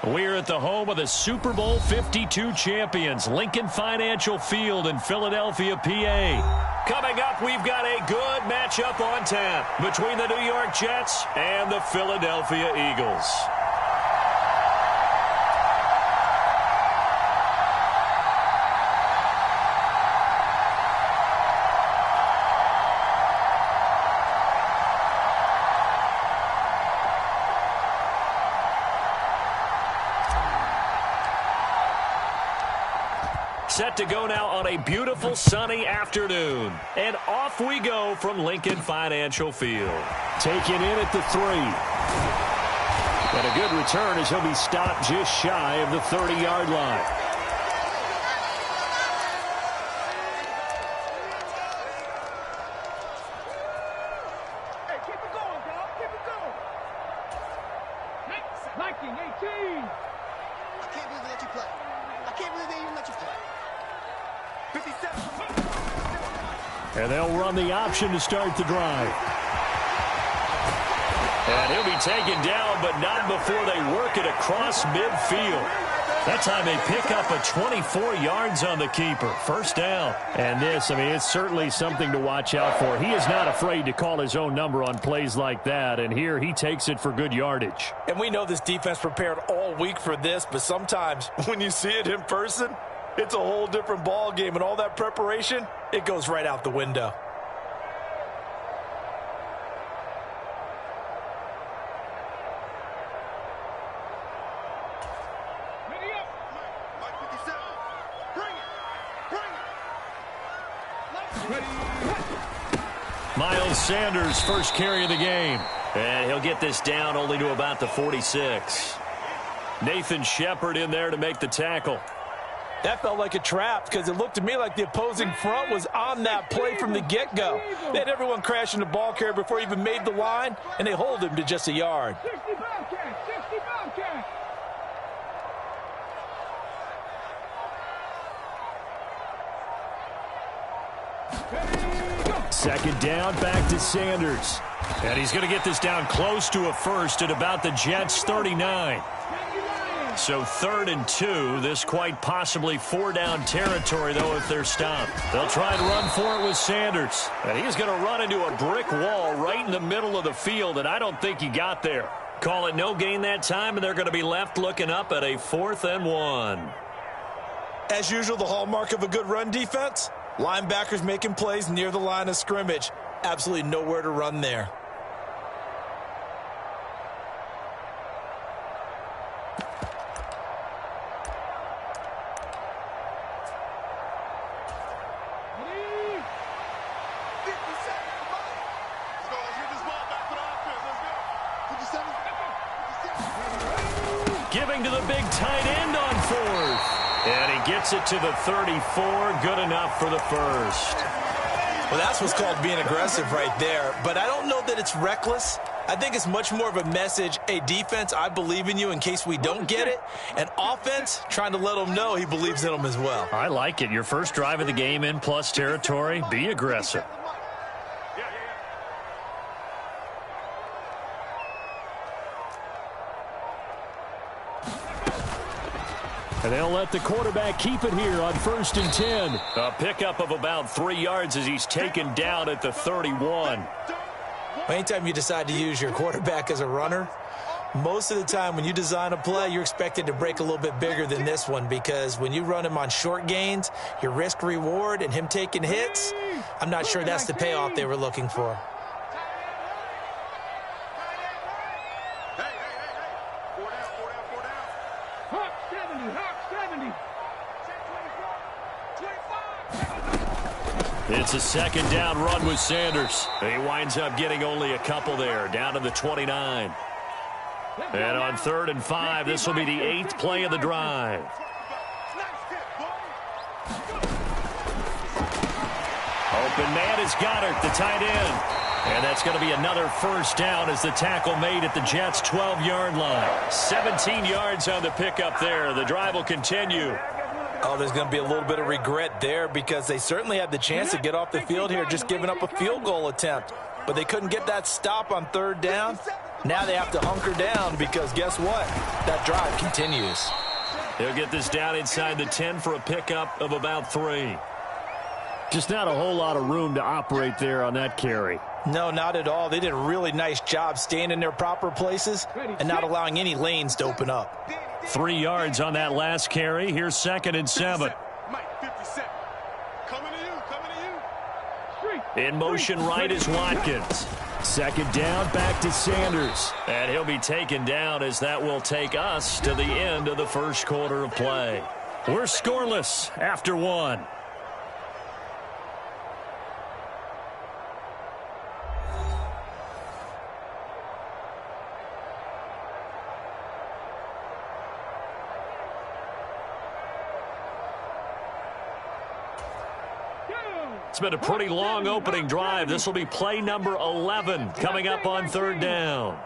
We're at the home of the Super Bowl 52 champions, Lincoln Financial Field in Philadelphia, PA. Coming up, we've got a good matchup on tap between the New York Jets and the Philadelphia Eagles. Set to go now on a beautiful sunny afternoon. And off we go from Lincoln Financial Field. Taken in at the 3. And a good return as he'll be stopped just shy of the 30-yard line. Hey, keep it going, dog. Keep it going. 19, 18. I can't believe they let you play. I can't believe they even let you play. 57. And they'll run the option to start the drive. And he'll be taken down, but not before they work it across midfield. That time they pick up a 24 yards on the keeper. First down. And this, I mean, it's certainly something to watch out for. He is not afraid to call his own number on plays like that. And here he takes it for good yardage. And we know this defense prepared all week for this, but sometimes when you see it in person, it's a whole different ball game, and all that preparation, it goes right out the window. Ready up. Mike 57. Bring it. Bring it. Miles Sanders, first carry of the game. And he'll get this down only to about the 46. Nathan Shepard in there to make the tackle. That felt like a trap because it looked to me like the opposing front was on that play from the get-go. They had everyone crashing the ball carrier before he even made the line, and they hold him to just a yard. 60 Bobcat. 60 Bobcat. Second down, back to Sanders. And he's going to get this down close to a first at about the Jets' 39. So 3rd and 2. This quite possibly 4-down territory, though, if they're stopped. They'll try to run for it with Sanders. And he's going to run into a brick wall right in the middle of the field, and I don't think he got there. Call it no gain that time, and they're going to be left looking up at a 4th and 1. As usual, the hallmark of a good run defense, linebackers making plays near the line of scrimmage. Absolutely nowhere to run there. Giving to the big tight end on 4th. And he gets it to the 34. Good enough for the first. Well, that's what's called being aggressive right there. But I don't know that it's reckless. I think it's much more of a message. Hey, defense, I believe in you in case we don't get it. And offense, trying to let them know he believes in them as well. I like it. Your first drive of the game in plus territory. Be aggressive. And they'll let the quarterback keep it here on 1st and 10. A pickup of about 3 yards as he's taken down at the 31. Anytime you decide to use your quarterback as a runner, most of the time when you design a play, you're expected to break a little bit bigger than this one, because when you run him on short gains, your risk reward and him taking hits, I'm not sure that's the payoff they were looking for. It's a 2nd down run with Sanders. He winds up getting only a couple there, down to the 29. And on 3rd and 5, this will be the 8th play of the drive. Open man is Goddard, the tight end. And that's going to be another first down as the tackle made at the Jets' 12-yard line. 17 yards on the pickup there. The drive will continue. Oh, there's going to be a little bit of regret there because they certainly had the chance to get off the field here, just giving up a field goal attempt. But they couldn't get that stop on 3rd down. Now they have to hunker down because guess what? That drive continues. He'll get this down inside the 10 for a pickup of about 3. Just not a whole lot of room to operate there on that carry. No, not at all. They did a really nice job staying in their proper places and not allowing any lanes to open up. 3 yards on that last carry. Here's 2nd and 7. In motion right is Watkins. 2nd down, back to Sanders. And he'll be taken down as that will take us to the end of the first quarter of play. We're scoreless after 1. It's been a pretty long opening drive. This will be play number 11 coming up on 3rd down.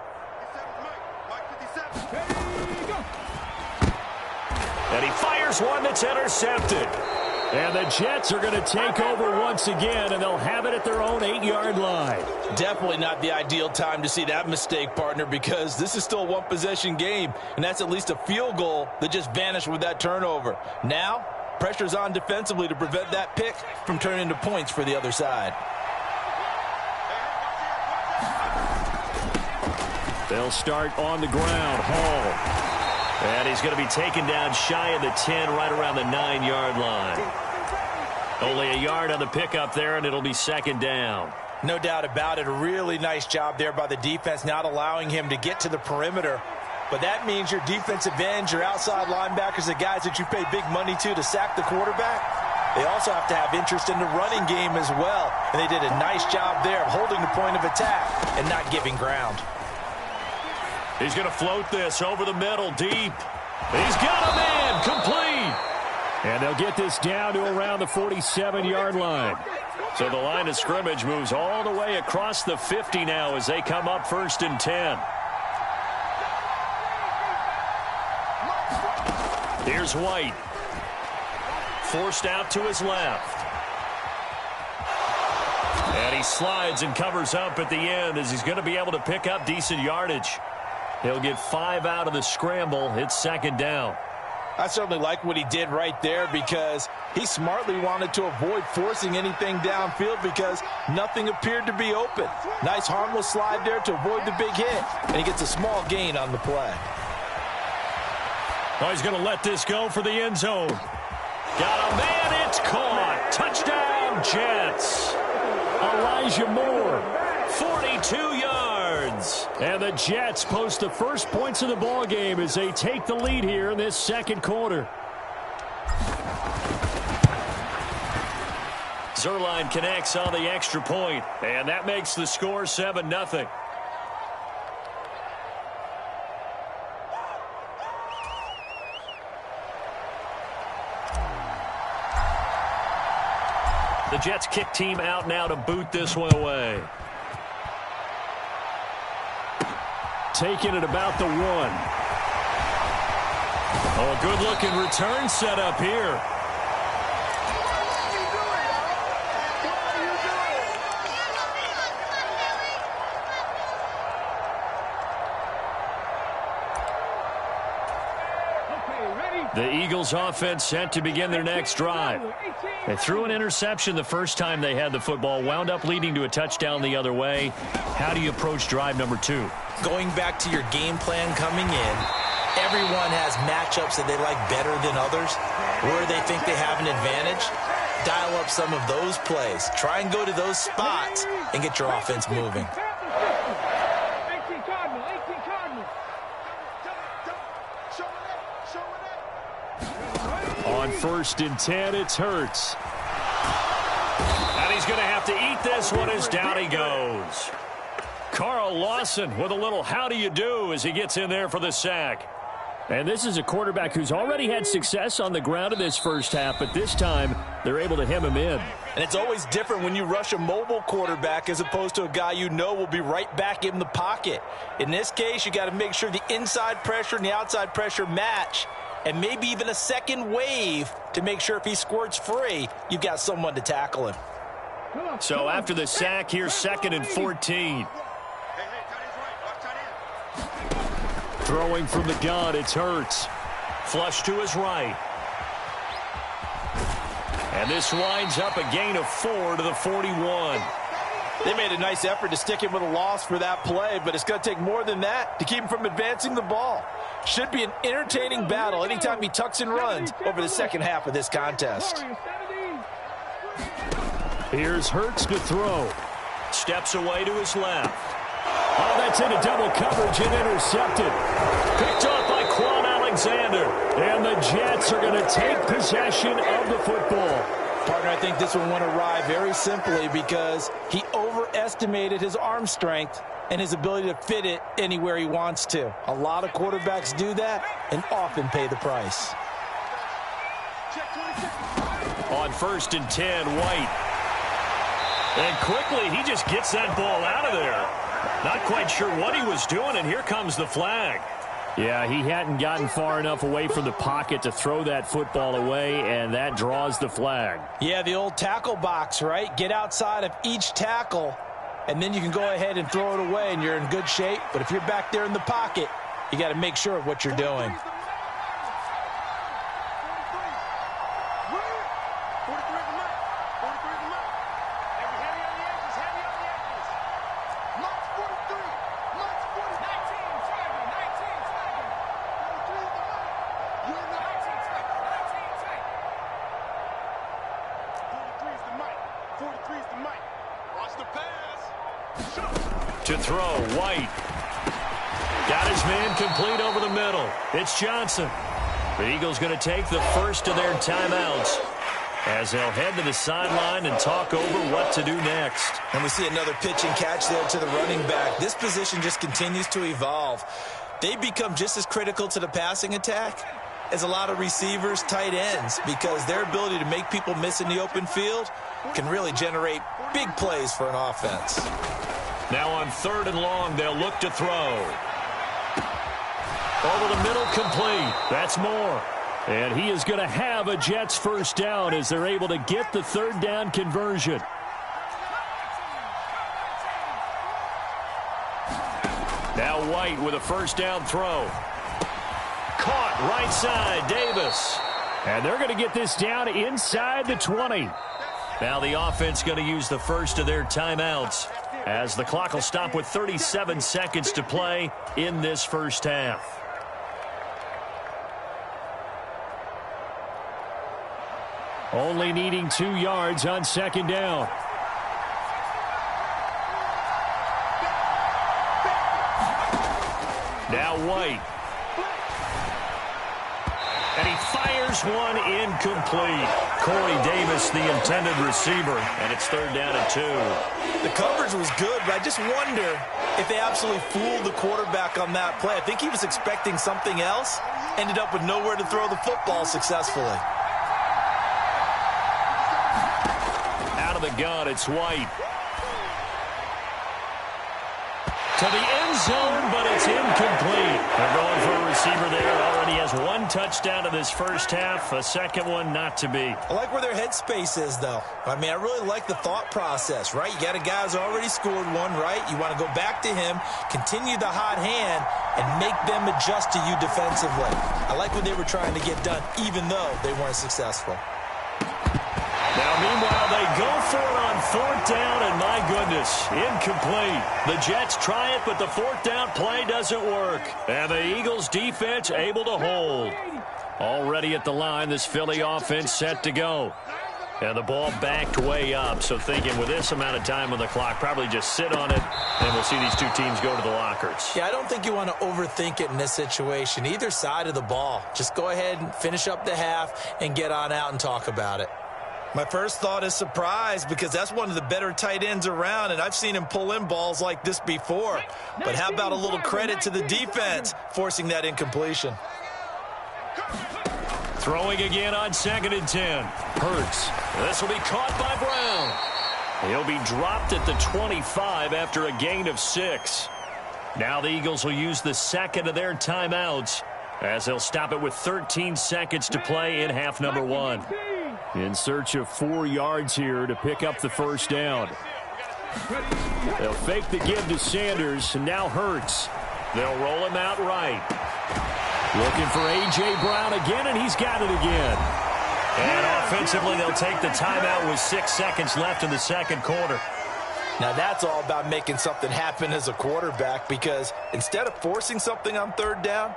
And he fires one that's intercepted. And the Jets are going to take over once again, and they'll have it at their own 8-yard line. Definitely not the ideal time to see that mistake, partner, because this is still a one-possession game, and that's at least a field goal that just vanished with that turnover. Now, pressure's on defensively to prevent that pick from turning into points for the other side. They'll start on the ground. Hall. And he's going to be taken down shy of the 10, right around the 9-yard line. Only a yard on the pickup there, and it'll be 2nd down. No doubt about it. A really nice job there by the defense, not allowing him to get to the perimeter. But that means your defensive ends, your outside linebackers, the guys that you pay big money to sack the quarterback, they also have to have interest in the running game as well. And they did a nice job there of holding the point of attack and not giving ground. He's going to float this over the middle, deep. He's got a man, complete. And they'll get this down to around the 47-yard line. So the line of scrimmage moves all the way across the 50 now as they come up 1st and 10. Here's White. Forced out to his left. And he slides and covers up at the end as he's going to be able to pick up decent yardage. He'll get 5 out of the scramble. It's 2nd down. I certainly like what he did right there because he smartly wanted to avoid forcing anything downfield because nothing appeared to be open. Nice harmless slide there to avoid the big hit, and he gets a small gain on the play. Oh, he's going to let this go for the end zone. Got a man, it's caught. Touchdown, Jets. Elijah Moore. 42 yards. And the Jets post the first points of the ball game as they take the lead here in this 2nd quarter. Zuerlein connects on the extra point, and that makes the score 7-0. The Jets kick team out now to boot this one away. Taking it about the 1. Oh, a good-looking return set up here. The Eagles offense set to begin their next drive. They threw an interception the first time they had the football, wound up leading to a touchdown the other way. How do you approach drive number 2? Going back to your game plan coming in, everyone has matchups that they like better than others, where they think they have an advantage. Dial up some of those plays. Try and go to those spots and get your offense moving. On 1st and 10, it's Hurts. And he's going to have to eat this one as down he goes. Carl Lawson with a little how do you do as he gets in there for the sack. And this is a quarterback who's already had success on the ground in this first half, but this time they're able to hem him in. And it's always different when you rush a mobile quarterback as opposed to a guy you know will be right back in the pocket. In this case, you got to make sure the inside pressure and the outside pressure match, and maybe even a second wave to make sure if he squirts free, you've got someone to tackle him. So after the sack, here's 2nd and 14. Throwing from the gun, it's Hurts. Flush to his right. And this winds up a gain of 4 to the 41. They made a nice effort to stick him with a loss for that play, but it's going to take more than that to keep him from advancing the ball. Should be an entertaining battle anytime he tucks and runs over the second half of this contest. Here's Hurts to throw. Steps away to his left. Oh, that's into double coverage and intercepted. Picked off by Quan Alexander. And the Jets are going to take possession of the football. Partner, I think this one went awry very simply because he overestimated his arm strength and his ability to fit it anywhere he wants to. A lot of quarterbacks do that and often pay the price. On 1st and 10, White. And quickly, he just gets that ball out of there. Not quite sure what he was doing, and here comes the flag. Yeah, he hadn't gotten far enough away from the pocket to throw that football away, and that draws the flag. Yeah, the old tackle box, right? Get outside of each tackle, and then you can go ahead and throw it away, and you're in good shape. But if you're back there in the pocket, you got to make sure of what you're doing. To throw, White. Got his man complete over the middle. It's Johnson. The Eagles going to take the first of their timeouts as they'll head to the sideline and talk over what to do next. And we see another pitch and catch there to the running back. This position just continues to evolve. They become just as critical to the passing attack as a lot of receivers, tight ends, because their ability to make people miss in the open field can really generate big plays for an offense. Now on 3rd and long, they'll look to throw. Over the middle, complete. That's Moore. And he is going to have a Jets first down as they're able to get the 3rd down conversion. Now White with a first down throw. Caught right side, Davis. And they're going to get this down inside the 20. Now the offense going to use the first of their timeouts as the clock will stop with 37 seconds to play in this first half. Only needing 2 yards on 2nd down. Now White. And he fires one incomplete. Corey Davis, the intended receiver, and it's 3rd down and 2. The coverage was good, but I just wonder if they absolutely fooled the quarterback on that play. I think he was expecting something else, ended up with nowhere to throw the football successfully. Out of the gun, it's White. To the end zone, but it's incomplete. They're going for a receiver there. Already has 1 touchdown in this first half. A second one not to be. I like where their headspace is, though. I mean, I really like the thought process, right? You got a guy who's already scored one, right? You want to go back to him, continue the hot hand, and make them adjust to you defensively. I like what they were trying to get done, even though they weren't successful. Now, meanwhile, they go for it on 4th down, and my goodness, incomplete. The Jets try it, but the 4th down play doesn't work. And the Eagles' defense able to hold. Already at the line, this Philly offense set to go. And the ball backed way up, so thinking with this amount of time on the clock, probably just sit on it, and we'll see these two teams go to the lockers. Yeah, I don't think you want to overthink it in this situation. Either side of the ball. Just go ahead and finish up the half and get on out and talk about it. My first thought is surprise because that's one of the better tight ends around, and I've seen him pull in balls like this before. But how about a little credit to the defense forcing that incompletion? Throwing again on 2nd and 10. Hurts. This will be caught by Brown. He'll be dropped at the 25 after a gain of 6. Now the Eagles will use the second of their timeouts as they'll stop it with 13 seconds to play in half number 1. In search of 4 yards here to pick up the first down. They'll fake the give to Sanders, and now Hurts. They'll roll him out right. Looking for A.J. Brown again, and he's got it again. And offensively, they'll take the timeout with 6 seconds left in the second quarter. Now, that's all about making something happen as a quarterback, because instead of forcing something on third down,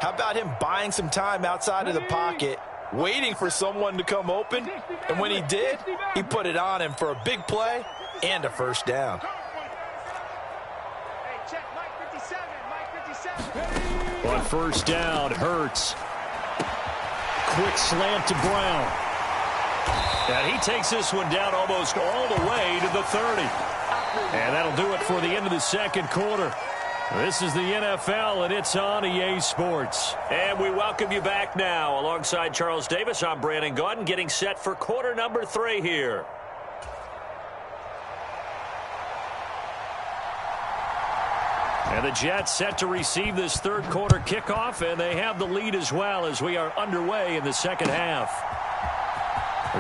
how about him buying some time outside of the pocket, waiting for someone to come open, and when he did, he put it on him for a big play and a first down. On first down, Hurts. Quick slant to Brown. And he takes this one down almost all the way to the 30. And that'll do it for the end of the second quarter. This is the NFL, and it's on EA Sports. And we welcome you back now. Alongside Charles Davis, I'm Brandon Gaudin, getting set for quarter number 3 here. And the Jets set to receive this third quarter kickoff, and they have the lead as well as we are underway in the second half.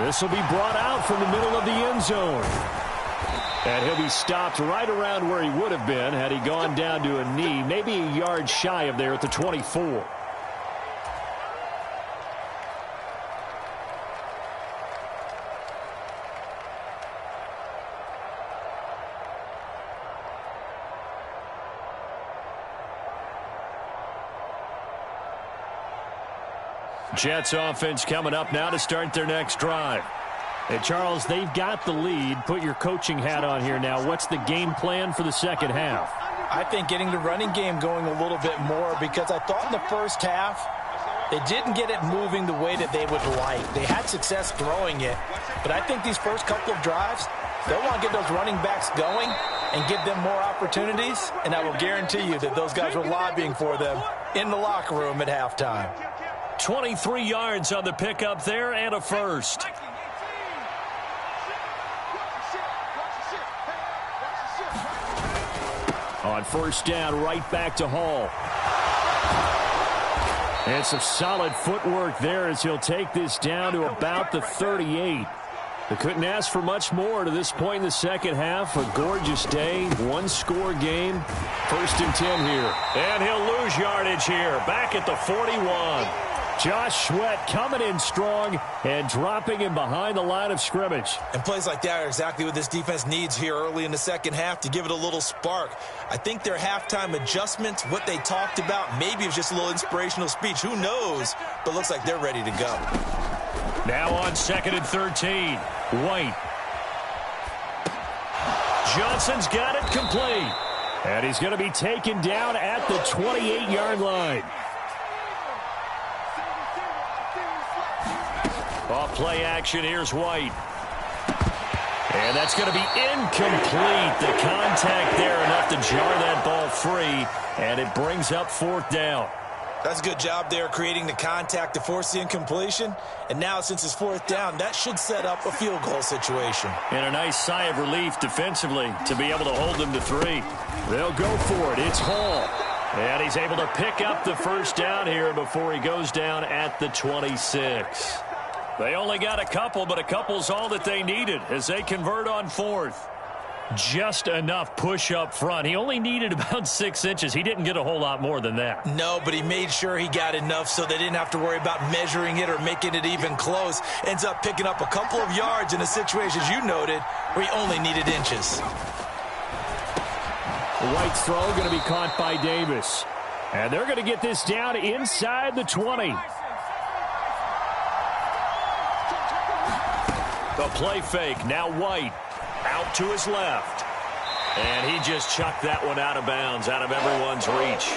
This will be brought out from the middle of the end zone. And he'll be stopped right around where he would have been had he gone down to a knee, maybe a yard shy of there at the 24. Jets offense coming up now to start their next drive. Hey, Charles, they've got the lead. Put your coaching hat on here now. What's the game plan for the second half? I think getting the running game going a little bit more, because I thought in the first half they didn't get it moving the way that they would like. They had success throwing it, but I think these first couple of drives, they'll want to get those running backs going and give them more opportunities, and I will guarantee you that those guys were lobbying for them in the locker room at halftime. 23 yards on the pickup there and a first. On first down, right back to Hall. And some solid footwork there as he'll take this down to about the 38. They couldn't ask for much more to this point in the second half. A gorgeous day, one-score game. First and 10 here. And he'll lose yardage here, back at the 41. Josh Sweat coming in strong and dropping him behind the line of scrimmage. And plays like that are exactly what this defense needs here early in the second half to give it a little spark. I think their halftime adjustments, what they talked about, maybe it was just a little inspirational speech. Who knows? But looks like they're ready to go. Now on 2nd and 13. White. Johnson's got it complete. And he's going to be taken down at the 28-yard line. Off play action, here's White. And that's going to be incomplete. The contact there enough to jar that ball free, and it brings up 4th down. That's a good job there creating the contact to force the incompletion. And now since it's 4th down, that should set up a field goal situation. And a nice sigh of relief defensively to be able to hold them to 3. They'll go for it. It's Hall. And he's able to pick up the first down here before he goes down at the 26. They only got a couple, but a couple's all that they needed as they convert on 4th. Just enough push up front. He only needed about 6 inches. He didn't get a whole lot more than that. No, but he made sure he got enough so they didn't have to worry about measuring it or making it even close. Ends up picking up a couple of yards in a situation, as you noted, where he only needed inches. White's throw going to be caught by Davis. And they're going to get this down inside the 20. The play fake, now White, out to his left. And he just chucked that one out of bounds, out of everyone's reach.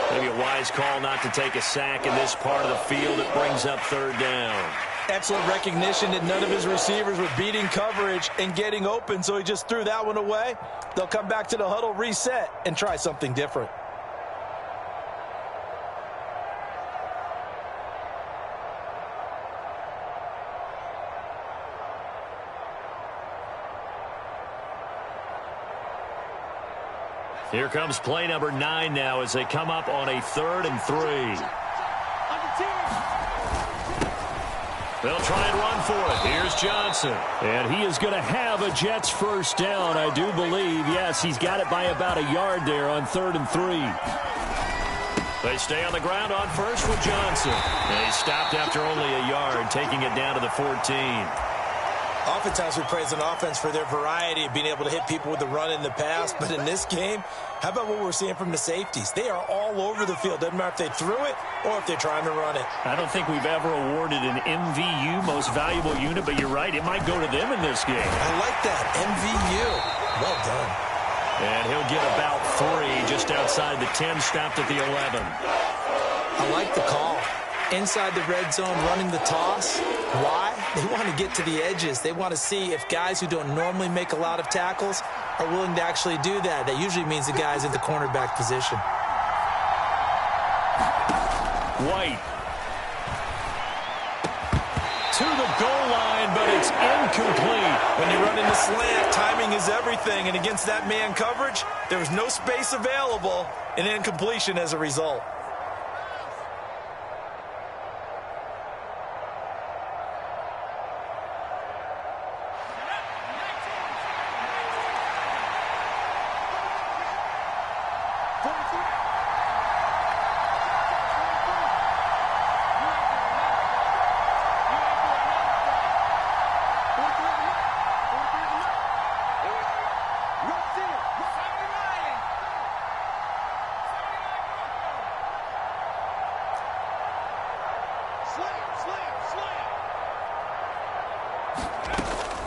Maybe a wise call not to take a sack in this part of the field. It brings up 3rd down. Excellent recognition that none of his receivers were beating coverage and getting open, so he just threw that one away. They'll come back to the huddle, reset, and try something different. Here comes play number 9 now as they come up on a 3rd and 3. They'll try and run for it. Here's Johnson. And he is going to have a Jets first down, I do believe. Yes, he's got it by about a yard there on 3rd and 3. They stay on the ground on first with Johnson. And he stopped after only a yard, taking it down to the 14. Oftentimes we praise an offense for their variety of being able to hit people with the run in the pass. But in this game, how about what we're seeing from the safeties? They are all over the field. Doesn't matter if they threw it or if they're trying to run it. I don't think we've ever awarded an MVU, most valuable unit, but you're right. It might go to them in this game. I like that. MVU. Well done. And he'll get about 3 just outside the 10, stopped at the 11. I like the call. Inside the red zone, running the toss. Why? They want to get to the edges. They want to see if guys who don't normally make a lot of tackles are willing to actually do that. That usually means the guy's in the cornerback position. White. To the goal line, but it's incomplete. When you run in the slant, timing is everything. And against that man coverage, there was no space available, and incompletion as a result.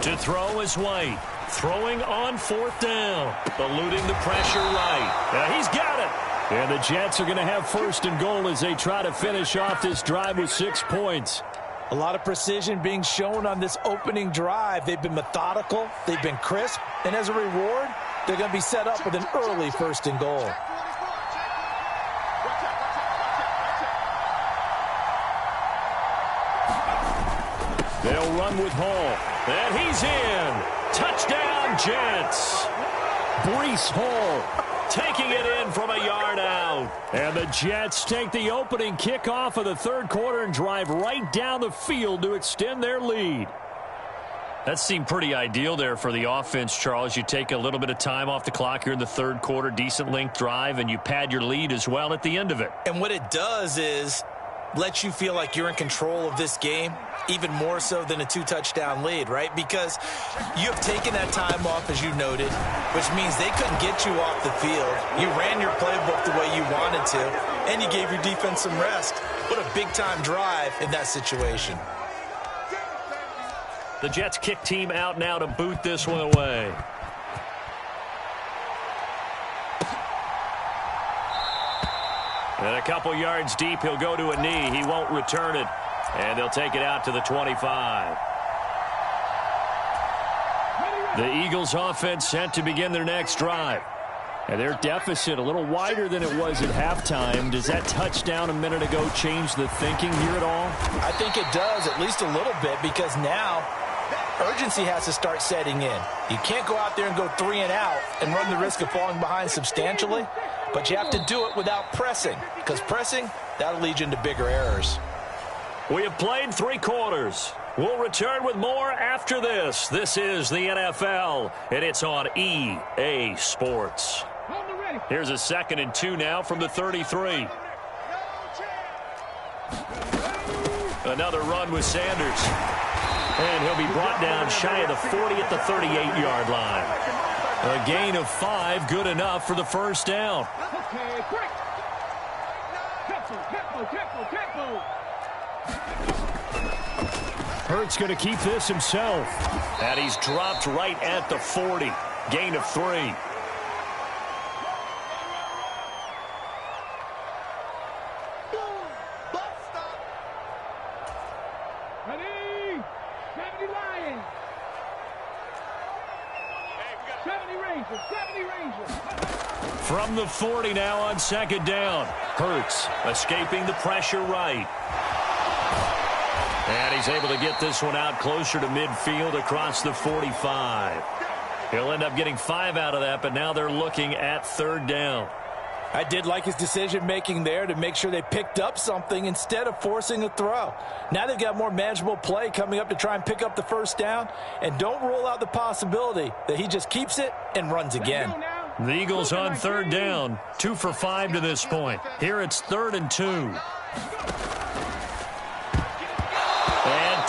To throw is White. Throwing on 4th down. Eluding the pressure right. He's got it. And the Jets are going to have 1st and goal as they try to finish off this drive with 6 points. A lot of precision being shown on this opening drive. They've been methodical. They've been crisp. And as a reward, they're going to be set up with an early 1st and goal. They'll run with Hall. And he's in. Touchdown, Jets. Breece Hall taking it in from a yard out. And the Jets take the opening kickoff of the 3rd quarter and drive right down the field to extend their lead. That seemed pretty ideal there for the offense, Charles. You take a little bit of time off the clock here in the 3rd quarter, decent length drive, and you pad your lead as well at the end of it. And what it does is let you feel like you're in control of this game, even more so than a 2-touchdown lead, right? Because you have taken that time off, as you noted, which means they couldn't get you off the field. You ran your playbook the way you wanted to, and you gave your defense some rest. What a big-time drive in that situation. The Jets kick team out now to boot this one away. And a couple yards deep, he'll go to a knee. He won't return it. And they'll take it out to the 25. The Eagles offense set to begin their next drive. And their deficit a little wider than it was at halftime. Does that touchdown a minute ago change the thinking here at all? I think it does, at least a little bit, because now urgency has to start setting in. You can't go out there and go 3 and out and run the risk of falling behind substantially, but you have to do it without pressing, because pressing, that'll lead you into bigger errors. We have played 3 quarters. We'll return with more after this. This is the NFL, and it's on EA Sports. Here's a 2nd and 2 now from the 33. Another run with Sanders. And he'll be brought down shy of the 40 at the 38-yard line. A gain of 5, good enough for the 1st down. Hurts going to keep this himself. And he's dropped right at the 40. Gain of 3. From the 40 now on 2nd down. Hurts escaping the pressure right. And he's able to get this one out closer to midfield across the 45. He'll end up getting 5 out of that, but now they're looking at 3rd down. I did like his decision-making there to make sure they picked up something instead of forcing a throw. Now they've got more manageable play coming up to try and pick up the 1st down, and don't rule out the possibility that he just keeps it and runs again. The Eagles on third down, 2 for 5 to this point. Here it's 3rd and 2. And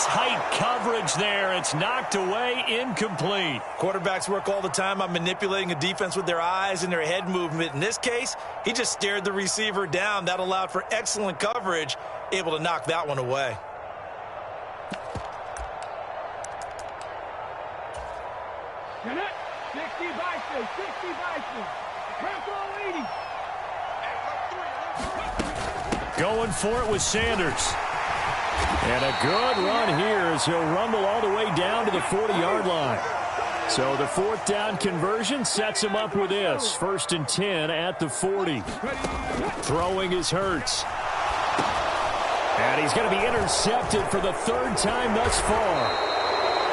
tight coverage there. It's knocked away, incomplete. Quarterbacks work all the time on manipulating a defense with their eyes and their head movement. In this case, he just stared the receiver down. That allowed for excellent coverage, able to knock that one away. Going for it with Sanders. And a good run here as he'll rumble all the way down to the 40-yard line. So the 4th down conversion sets him up with this. 1st and 10 at the 40. Throwing is Hurts. And he's going to be intercepted for the 3rd time thus far.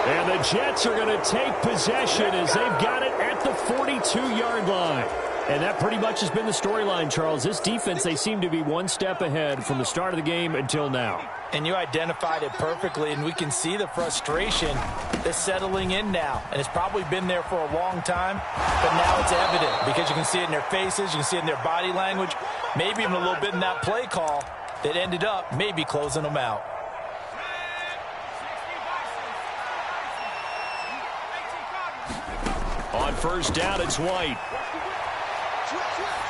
And the Jets are going to take possession as they've got it at the 42-yard line. And that pretty much has been the storyline, Charles. This defense, they seem to be one step ahead from the start of the game until now. And you identified it perfectly, and we can see the frustration that's settling in now. And it's probably been there for a long time, but now it's evident because you can see it in their faces, you can see it in their body language, maybe even a little bit in that play call that ended up maybe closing them out. On 1st down, it's White.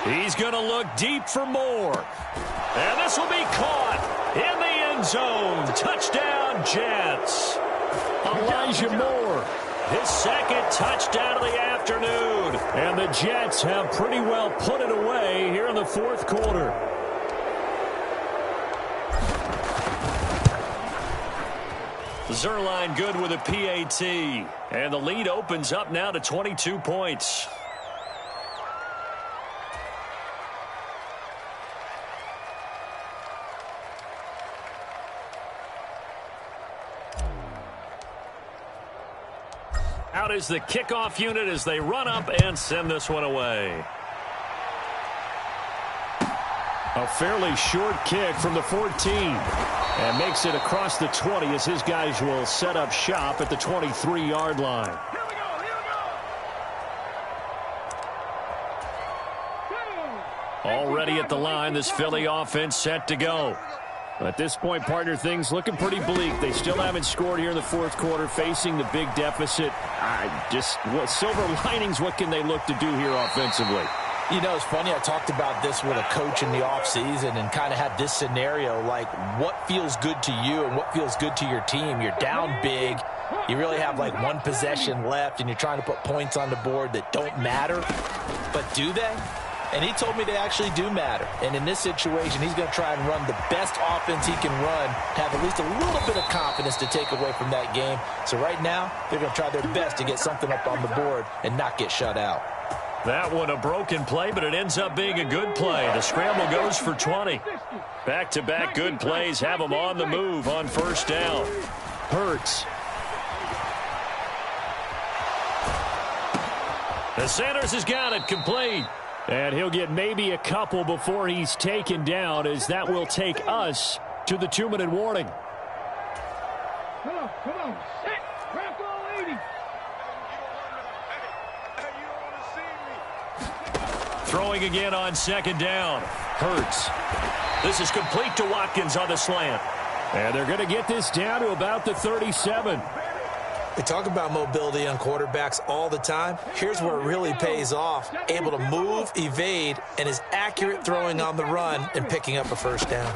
He's going to look deep for more. And this will be caught in the end zone. Touchdown, Jets. Elijah Moore, his 2nd touchdown of the afternoon. And the Jets have pretty well put it away here in the 4th quarter. Zerline good with a PAT. And the lead opens up now to 22 points. Out is the kickoff unit as they run up and send this one away. A fairly short kick from the 14. And makes it across the 20 as his guys will set up shop at the 23-yard line. Already at the line, this Philly offense set to go. At this point, partner, things looking pretty bleak. They still haven't scored here in the 4th quarter, facing the big deficit. Silver linings, what can they look to do here offensively? You know, it's funny, I talked about this with a coach in the offseason and kind of had this scenario, like what feels good to you and what feels good to your team. You're down big. You really have like one possession left, and you're trying to put points on the board that don't matter. But do they? And he told me they actually do matter. And in this situation, he's going to try and run the best offense he can run to have at least a little bit of confidence to take away from that game. So right now, they're going to try their best to get something up on the board and not get shut out. That one a broken play, but it ends up being a good play. The scramble goes for 20. Back-to-back good plays have them on the move on 1st down. Hurts. And Sanders has got it complete. And he'll get maybe a couple before he's taken down, as that will take us to the 2-minute warning. Come on. Set. Crack all 80. Throwing again on 2nd down. Hurts. This is complete to Watkins on the slant. And they're going to get this down to about the 37. We talk about mobility on quarterbacks all the time. Here's where it really pays off. Able to move, evade, and is accurate throwing on the run and picking up a 1st down.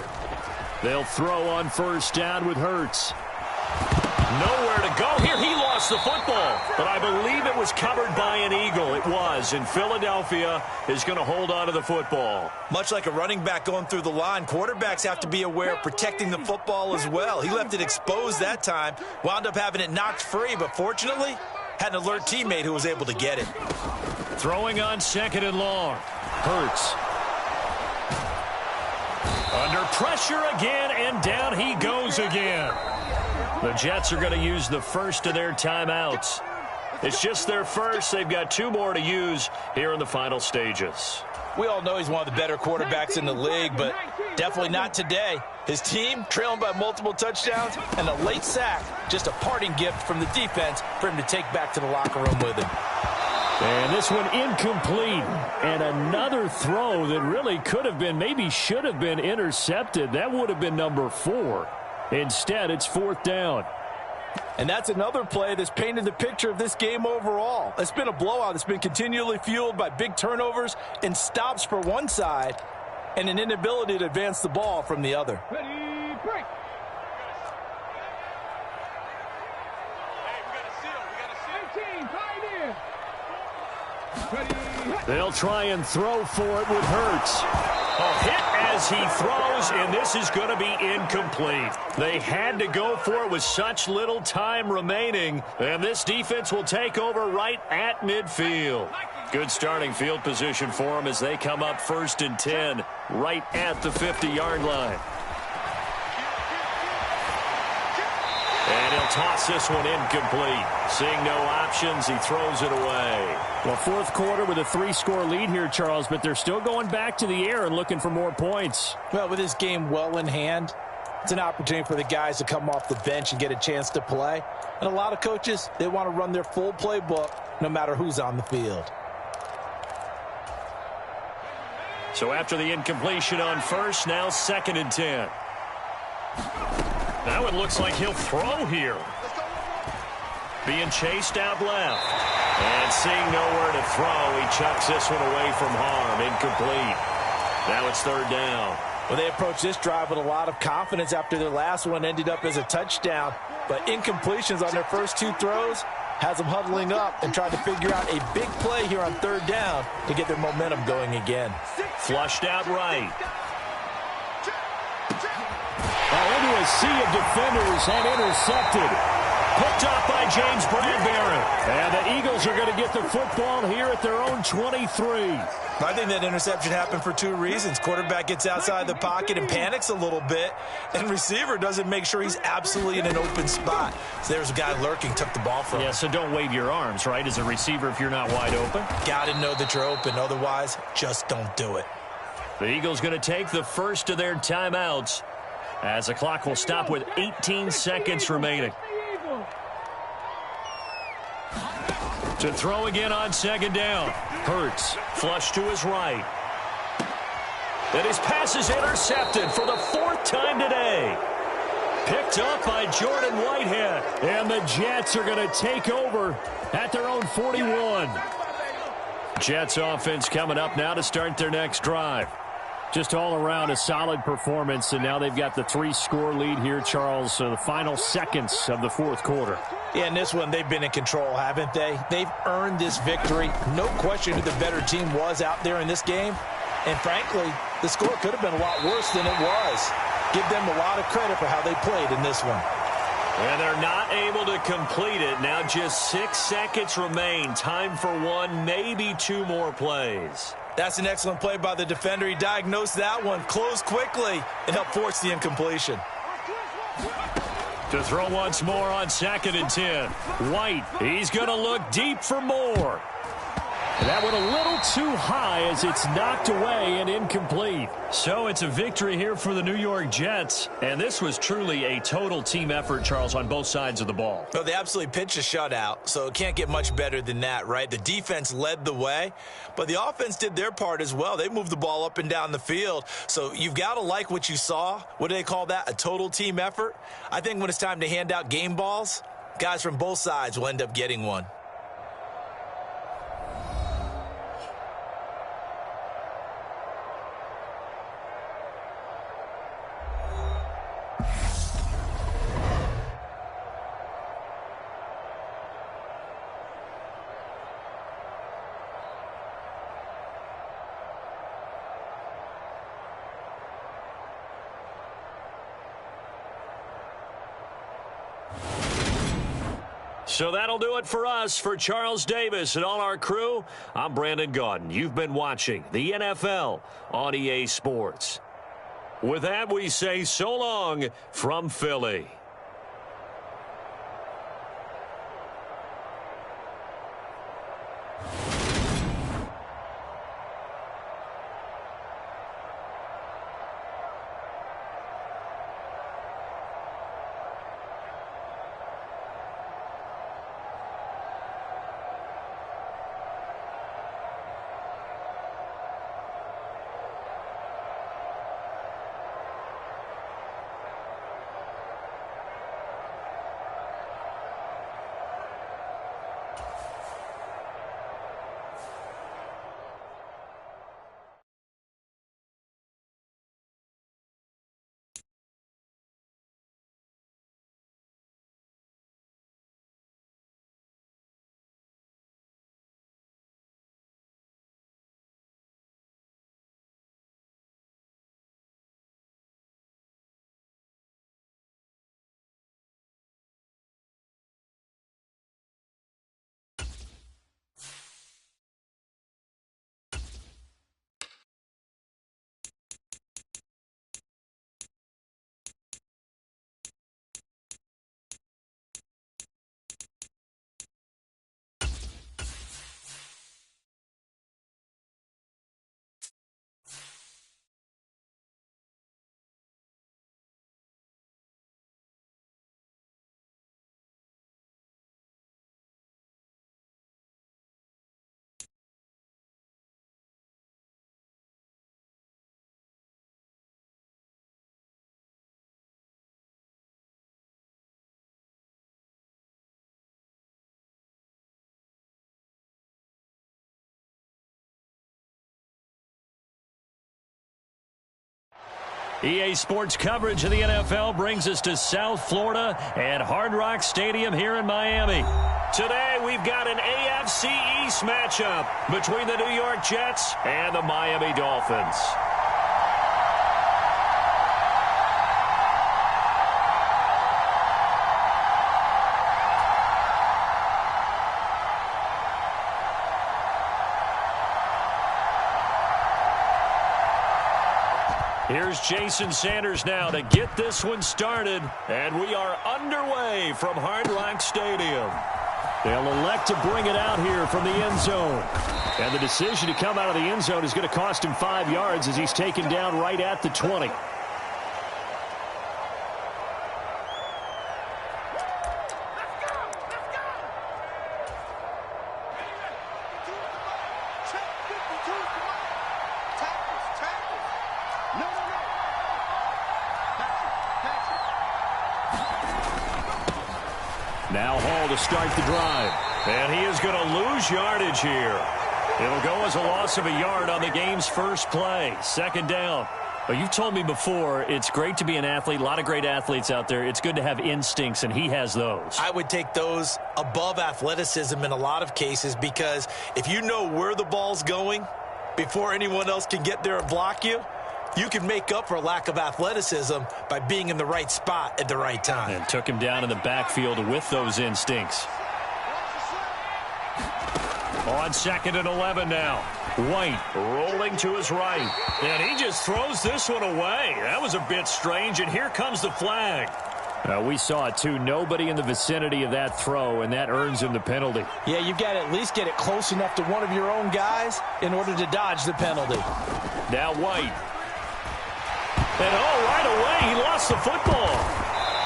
They'll throw on 1st down with Hurts. Nowhere to go here. He lost the football, but I believe it was covered by an Eagle. It was, and Philadelphia is going to hold on to the football. Much like a running back going through the line, quarterbacks have to be aware of protecting the football as well. He left it exposed that time, wound up having it knocked free, but fortunately had an alert teammate who was able to get it. Throwing on 2nd and long. Hurts. Under pressure again, and down he goes again. The Jets are going to use the first of their timeouts. It's just their first. They've got 2 more to use here in the final stages. We all know he's one of the better quarterbacks in the league, but definitely not today. His team trailing by multiple touchdowns and a late sack, just a parting gift from the defense for him to take back to the locker room with him. And this one incomplete. And another throw that really could have been, maybe should have been intercepted. That would have been number 4. Instead, it's 4th down. And that's another play that's painted the picture of this game overall. It's been a blowout. It's been continually fueled by big turnovers and stops for one side and an inability to advance the ball from the other. Ready, break. They'll try and throw for it with Hurts. A hit as he throws, and this is going to be incomplete. They had to go for it with such little time remaining, and this defense will take over right at midfield. Good starting field position for them as they come up 1st and 10, right at the 50-yard line. And he'll toss this one incomplete. Seeing no options, he throws it away. Well, 4th quarter with a 3-score lead here, Charles, but they're still going back to the air and looking for more points. Well, with this game well in hand, it's an opportunity for the guys to come off the bench and get a chance to play. And a lot of coaches, they want to run their full playbook no matter who's on the field. So after the incompletion on 1st, now 2nd and 10. Now it looks like he'll throw here. Being chased out left. And seeing nowhere to throw, he chucks this one away from harm. Incomplete. Now it's 3rd down. Well, they approached this drive with a lot of confidence after their last one ended up as a touchdown. But incompletions on their first 2 throws has them huddling up and trying to figure out a big play here on 3rd down to get their momentum going again. Flushed out right. Into a sea of defenders and intercepted. Picked up by James Bradbury. And the Eagles are going to get the football here at their own 23. I think that interception happened for 2 reasons. Quarterback gets outside the pocket and panics a little bit, and receiver doesn't make sure he's absolutely in an open spot. So there's a guy lurking, took the ball from him. Yeah, so don't wave your arms, right, as a receiver if you're not wide open. Got to know that you're open. Otherwise, just don't do it. The Eagles going to take the first of their timeouts as the clock will stop with 18 seconds remaining. To throw again on 2nd down. Hurts, flush to his right. And his pass is intercepted for the 4th time today. Picked up by Jordan Whitehead. And the Jets are going to take over at their own 41. Jets offense coming up now to start their next drive. Just all around a solid performance, and now they've got the 3-score lead here, Charles. So the final seconds of the 4th quarter. Yeah, in this one, they've been in control, haven't they? They've earned this victory. No question who the better team was out there in this game. And frankly, the score could have been a lot worse than it was. Give them a lot of credit for how they played in this one. And they're not able to complete it. Now just 6 seconds remain. Time for 1, maybe 2 more plays. That's an excellent play by the defender. He diagnosed that one, closed quickly, and helped force the incompletion. To throw once more on 2nd and 10. White, he's going to look deep for more. That went a little too high as it's knocked away and incomplete. So it's a victory here for the New York Jets. And this was truly a total team effort, Charles, on both sides of the ball. Well, they absolutely pitched a shutout, so it can't get much better than that, right? The defense led the way, but the offense did their part as well. They moved the ball up and down the field. So you've got to like what you saw. What do they call that? A total team effort? I think when it's time to hand out game balls, guys from both sides will end up getting one. So that'll do it for us. For Charles Davis and all our crew, I'm Brandon Gaudin. You've been watching the NFL on EA Sports. With that, we say so long from Philly. EA Sports coverage of the NFL brings us to South Florida and Hard Rock Stadium here in Miami. Today, we've got an AFC East matchup between the New York Jets and the Miami Dolphins. Here's Jason Sanders now to get this one started, and we are underway from Hard Rock Stadium. They'll elect to bring it out here from the end zone. And the decision to come out of the end zone is going to cost him 5 yards as he's taken down right at the 20. Now Hall to start the drive. And he is going to lose yardage here. It'll go as a loss of a yard on the game's first play. Second down. Well, you've told me before, it's great to be an athlete. A lot of great athletes out there. It's good to have instincts, and he has those. I would take those above athleticism in a lot of cases, because if you know where the ball's going before anyone else can get there and block you, you can make up for a lack of athleticism by being in the right spot at the right time. And took him down in the backfield with those instincts. On 2nd and 11 now. White rolling to his right. And he just throws this one away. That was a bit strange, and here comes the flag. We saw it too. Nobody in the vicinity of that throw, and that earns him the penalty. Yeah, you've got to at least get it close enough to one of your own guys in order to dodge the penalty. Now White. And right away, he lost the football.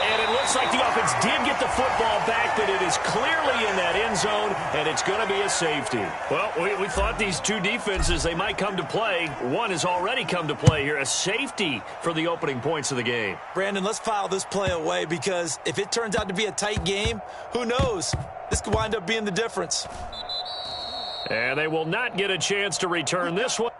And it looks like the offense did get the football back, but it is clearly in that end zone, and it's going to be a safety. Well, we thought these two defenses, they might come to play. One has already come to play here, a safety for the opening points of the game. Brandon, let's file this play away, because if it turns out to be a tight game, who knows? This could wind up being the difference. And they will not get a chance to return this one.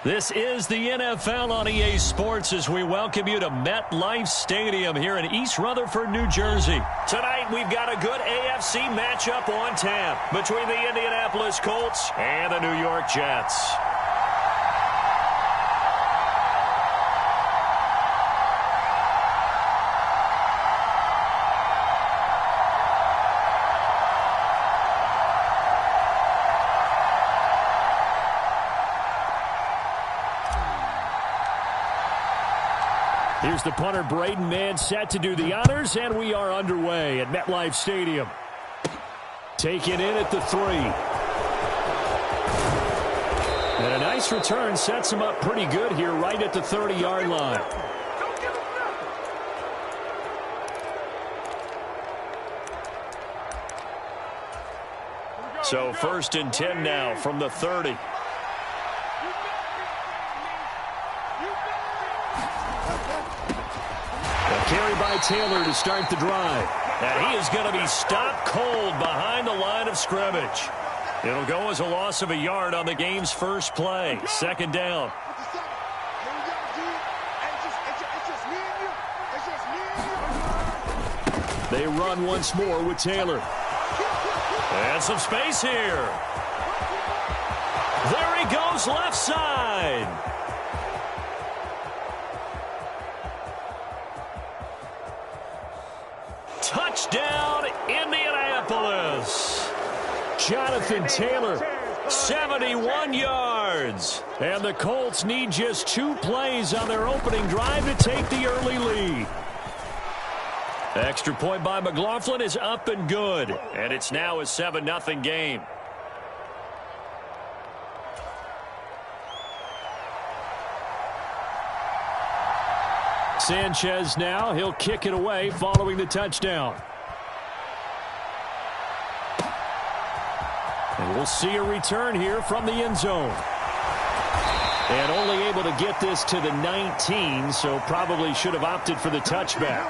This is the NFL on EA Sports as we welcome you to MetLife Stadium here in East Rutherford, New Jersey. Tonight, we've got a good AFC matchup on tap between the Indianapolis Colts and the New York Jets. Here's the punter, Braden Mann, set to do the honors, and we are underway at MetLife Stadium. Taken in at the 3. And a nice return sets him up pretty good here right at the 30-yard line. So 1st and 10 now from the 30. Carry by Taylor to start the drive. And he is going to be stopped cold behind the line of scrimmage. It'll go as a loss of a yard on the game's first play. Second down. It's just me and you. It's just me and They run once more with Taylor. And some space here. There he goes, left side. Touchdown, Indianapolis. Jonathan Taylor, 71 yards. and the Colts need just 2 plays on their opening drive to take the early lead. Extra point by McLaughlin is up and good, and it's now a 7-0 game. Sanchez now, he'll kick it away following the touchdown. And we'll see a return here from the end zone. And only able to get this to the 19, so probably should have opted for the touchback.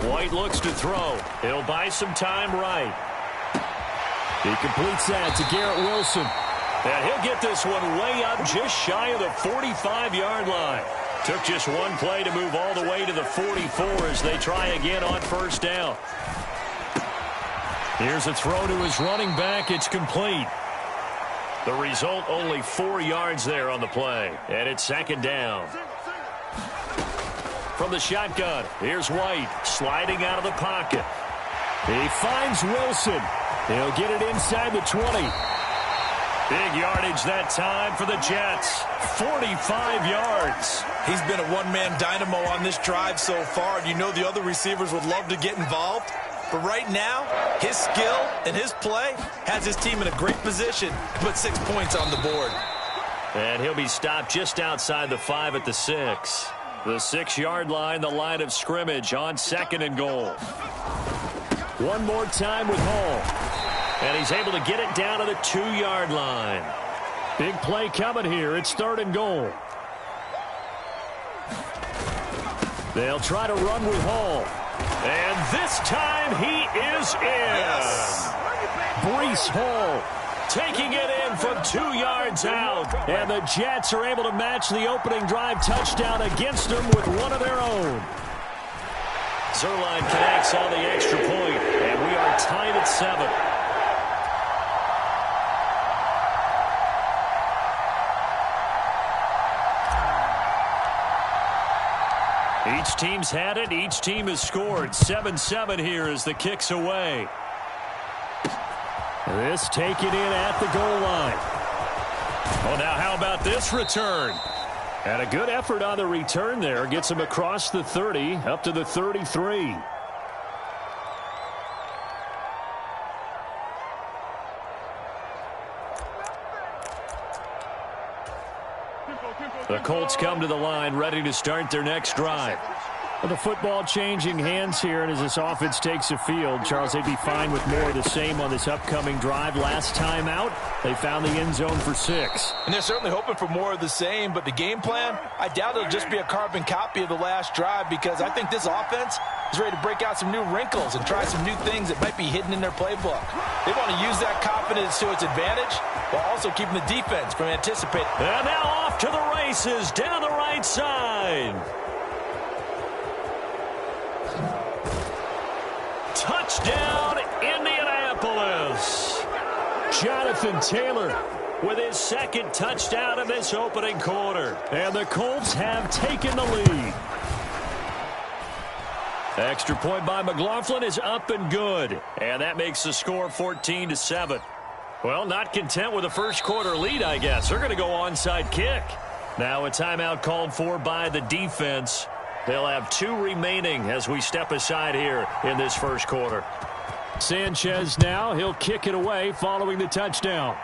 White looks to throw. He'll buy some time right. He completes that to Garrett Wilson. And he'll get this one way up just shy of the 45-yard line. Took just one play to move all the way to the 44 as they try again on first down. Here's a throw to his running back. It's complete. The result, only 4 yards there on the play. And it's second down. From the shotgun, here's White sliding out of the pocket. He finds Wilson. He'll get it inside the 20. Big yardage that time for the Jets. 45 yards. He's been a one-man dynamo on this drive so far, and you know the other receivers would love to get involved. But right now, his skill and his play has his team in a great position to put 6 points on the board. And he'll be stopped just outside the 5 at the 6. The 6-yard line, the line of scrimmage on second and goal. One more time with Hall. And he's able to get it down to the 2-yard line. Big play coming here. It's third and goal. They'll try to run with Hall. And this time he is in. Yes. Breece Hall taking it in from 2 yards out. And the Jets are able to match the opening drive touchdown against them with one of their own. Zerline connects on the extra point, and we are tied at 7. Each team's had it. Each team has scored. 7-7 here as the kick's away. This taken in at the goal line. Oh, now how about this return? And a good effort on the return there. Gets him across the 30, up to the 33. The Colts come to the line, ready to start their next drive. Well, the football changing hands here, and as this offense takes the field, Charles, they'd be fine with more of the same on this upcoming drive. Last time out, they found the end zone for 6. And they're certainly hoping for more of the same, but the game plan, I doubt it'll just be a carbon copy of the last drive, because I think this offense is ready to break out some new wrinkles and try some new things that might be hidden in their playbook. They want to use that confidence to its advantage while also keeping the defense from anticipating. And now off to the races down the right side. Touchdown, Indianapolis. Jonathan Taylor with his second touchdown of this opening quarter. And the Colts have taken the lead. Extra point by McLaughlin is up and good. And that makes the score 14-7. Well, not content with the first quarter lead, I guess. They're going to go onside kick. Now a timeout called for by the defense. They'll have 2 remaining as we step aside here in this first quarter. Sanchez now, he'll kick it away following the touchdown.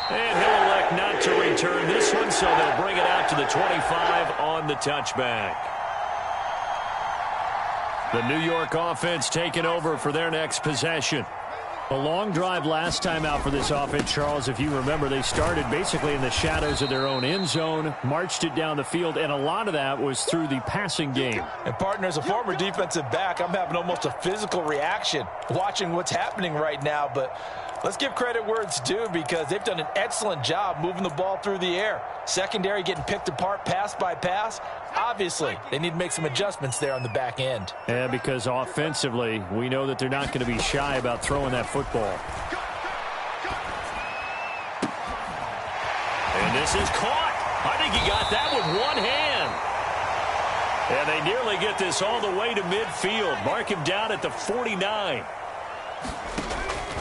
And he'll elect not to return this one, so they'll bring it out to the 25 on the touchback. The New York offense taking over for their next possession. A long drive last time out for this offense, Charles. If you remember, they started basically in the shadows of their own end zone, marched it down the field, and a lot of that was through the passing game. And, partner, as a former defensive back, I'm having almost a physical reaction watching what's happening right now. But let's give credit where it's due because they've done an excellent job moving the ball through the air. Secondary getting picked apart pass by pass. Obviously, they need to make some adjustments there on the back end. Yeah, because offensively, we know that they're not going to be shy about throwing that football. And this is caught. I think he got that with one hand. And they nearly get this all the way to midfield. Mark him down at the 49.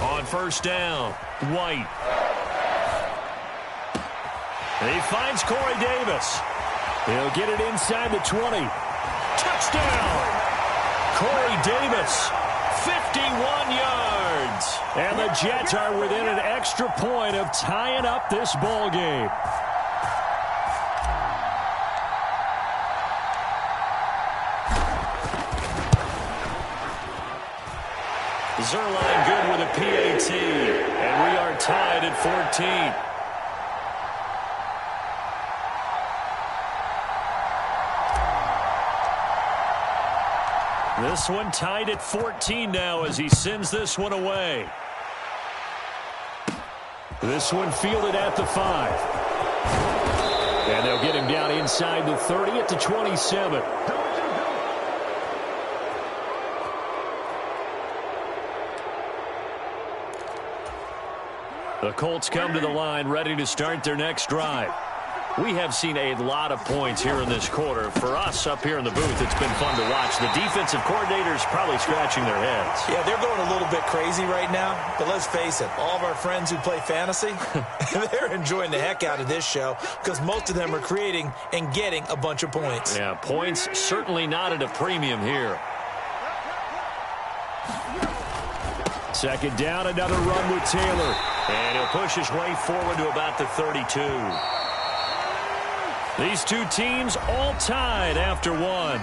On first down, White. And he finds Corey Davis. He'll get it inside the 20. Touchdown! Corey Davis, 51 yards. And the Jets are within an extra point of tying up this ball game. Zerline good with a PAT. And we are tied at 14. This one tied at 14 now as he sends this one away. This one fielded at the 5. And they'll get him down inside the 30 at the 27. The Colts come to the line ready to start their next drive. We have seen a lot of points here in this quarter. For us up here in the booth, it's been fun to watch. The defensive coordinators probably scratching their heads. Yeah, they're going a little bit crazy right now. But let's face it, all of our friends who play fantasy, they're enjoying the heck out of this show because most of them are creating and getting a bunch of points. Yeah, points certainly not at a premium here. Second down, another run with Taylor. And he'll push his way forward to about the 32. These two teams all tied after one.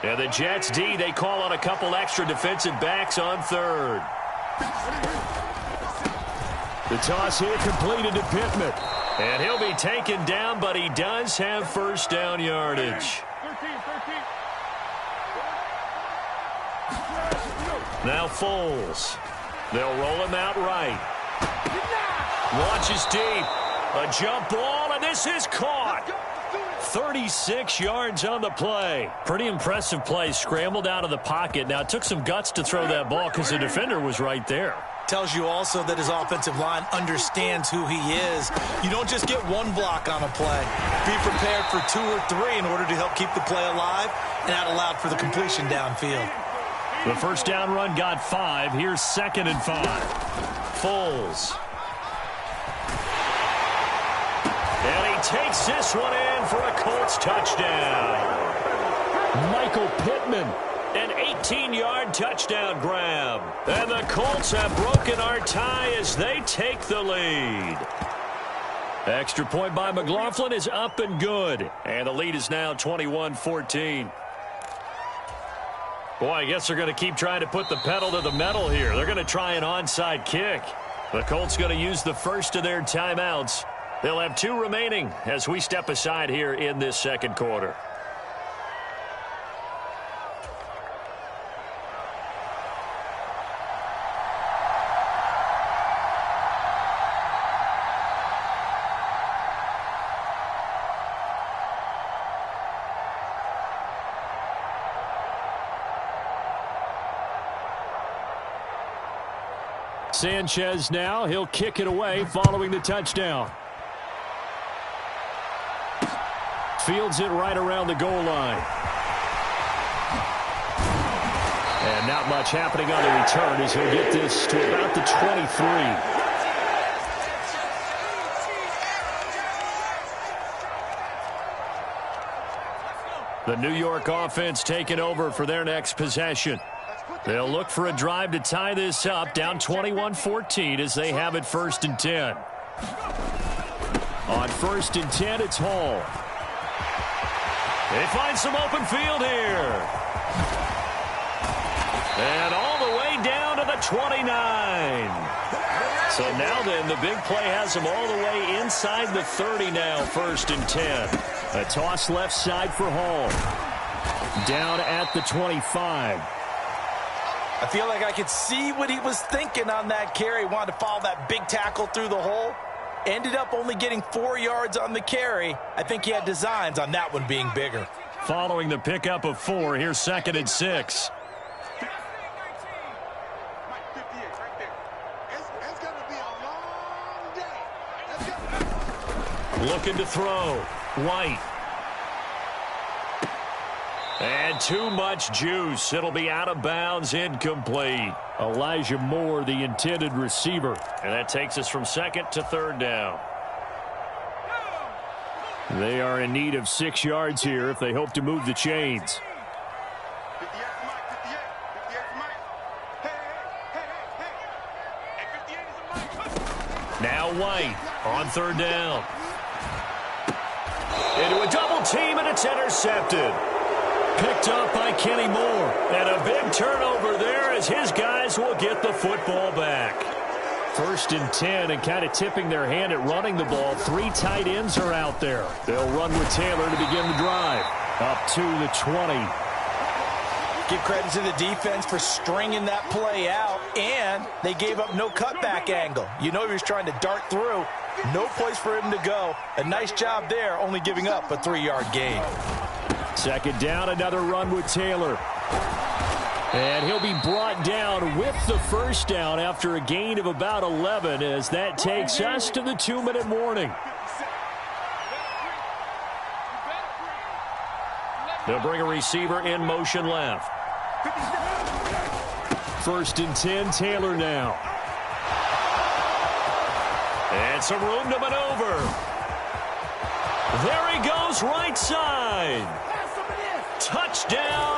And the Jets D, they call on a couple extra defensive backs on third. The toss here completed to Pittman. And he'll be taken down, but he does have first down yardage. Now Foles. They'll roll him out right. Launches deep. A jump ball, and this is caught. 36 yards on the play. Pretty impressive play. Scrambled out of the pocket. Now, it took some guts to throw that ball because the defender was right there. Tells you also that his offensive line understands who he is. You don't just get one block on a play. Be prepared for 2 or 3 in order to help keep the play alive, and that allowed for the completion downfield. The first down run got 5. Here's 2nd and 5. Foles. And he takes this one in for a Colts touchdown. Michael Pittman. An 18-yard touchdown grab. And the Colts have broken our tie as they take the lead. Extra point by McLaughlin is up and good. And the lead is now 21-14. Boy, I guess they're going to keep trying to put the pedal to the metal here. They're going to try an onside kick. The Colts going to use the first of their timeouts. They'll have 2 remaining as we step aside here in this second quarter. Sanchez now. He'll kick it away following the touchdown. Fields it right around the goal line. And not much happening on the return as he'll get this to about the 23. The New York offense taking over for their next possession. They'll look for a drive to tie this up, down 21-14 as they have it 1st and 10. On 1st and 10, it's Hall. They find some open field here. And all the way down to the 29. So now then, the big play has them all the way inside the 30 now, 1st and 10. A toss left side for Hall. Down at the 25. I feel like I could see what he was thinking on that carry. Wanted to follow that big tackle through the hole. Ended up only getting 4 yards on the carry. I think he had designs on that one being bigger. Following the pickup of 4, here's 2nd and 6. Looking to throw. White. And too much juice. It'll be out of bounds, incomplete. Elijah Moore, the intended receiver. And that takes us from 2nd to 3rd down. They are in need of 6 yards here if they hope to move the chains. Now White on 3rd down. Into a double team, and it's intercepted. Picked up by Kenny Moore. And a big turnover there as his guys will get the football back. 1st and 10, and kind of tipping their hand at running the ball. 3 tight ends are out there. They'll run with Taylor to begin the drive. Up to the 20. Give credit to the defense for stringing that play out, and they gave up no cutback angle. You know he was trying to dart through. No place for him to go. A nice job there, only giving up a 3-yard gain. 2nd down, another run with Taylor. And he'll be brought down with the 1st down after a gain of about 11 as that takes us to the 2-minute warning. They'll bring a receiver in motion left. 1st and 10, Taylor now. And some room to maneuver. There he goes, right side. Touchdown,